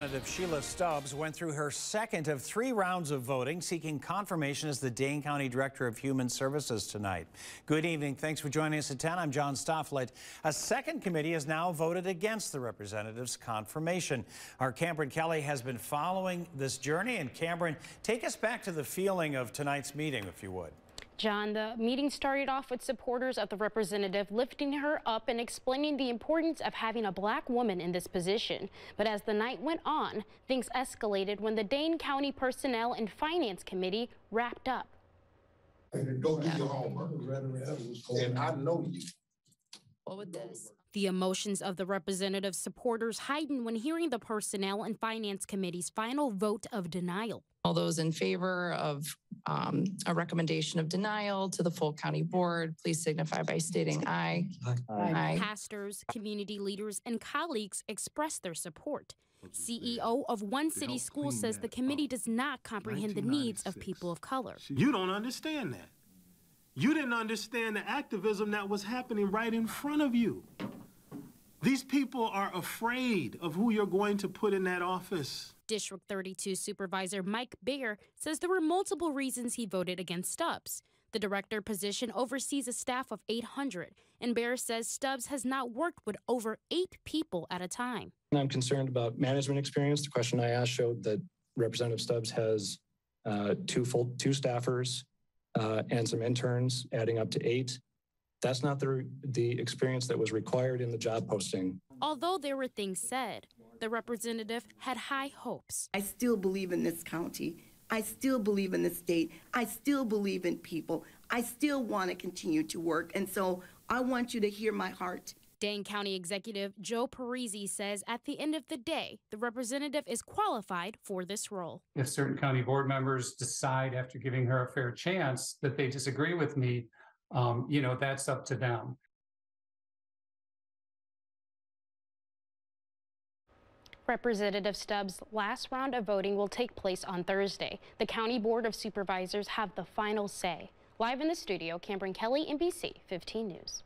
Representative Shelia Stubbs went through her second of 3 rounds of voting, seeking confirmation as the Dane County Director of Human Services tonight. Good evening. Thanks for joining us at 10. I'm John Stofflet. A second committee has now voted against the representative's confirmation. Our Cameron Kelly has been following this journey. And Cameron, take us back to the feeling of tonight's meeting, if you would. John, the meeting started off with supporters of the representative lifting her up and explaining the importance of having a black woman in this position. But as the night went on, things escalated when the Dane County Personnel and Finance Committee wrapped up. Go do your homework. And I know you. What would this? The emotions of the representative's supporters heightened when hearing the Personnel and Finance Committee's final vote of denial. All those in favor of a recommendation of denial to the full county board, please signify by stating aye. Aye. Pastors, community leaders, and colleagues expressed their support. CEO of one city school says the committee does not comprehend the needs of people of color. You don't understand that. You didn't understand the activism that was happening right in front of you. These people are afraid of who you're going to put in that office. District 32 Supervisor Mike Caire says there were multiple reasons he voted against Stubbs. The director position oversees a staff of 800, and Caire says Stubbs has not worked with over 8 people at a time. I'm concerned about management experience. The question I asked showed that Representative Stubbs has two staffers and some interns, adding up to 8. That's not the experience that was required in the job posting. Although there were things said, the representative had high hopes. I still believe in this county. I still believe in the state. I still believe in people. I still want to continue to work. And so I want you to hear my heart. Dane County Executive Joe Parisi says at the end of the day, the representative is qualified for this role. If certain county board members decide after giving her a fair chance that they disagree with me, that's up to them. Representative Stubbs' last round of voting will take place on Thursday. The County Board of Supervisors have the final say. Live in the studio, Cameron Kelly, NBC 15 News.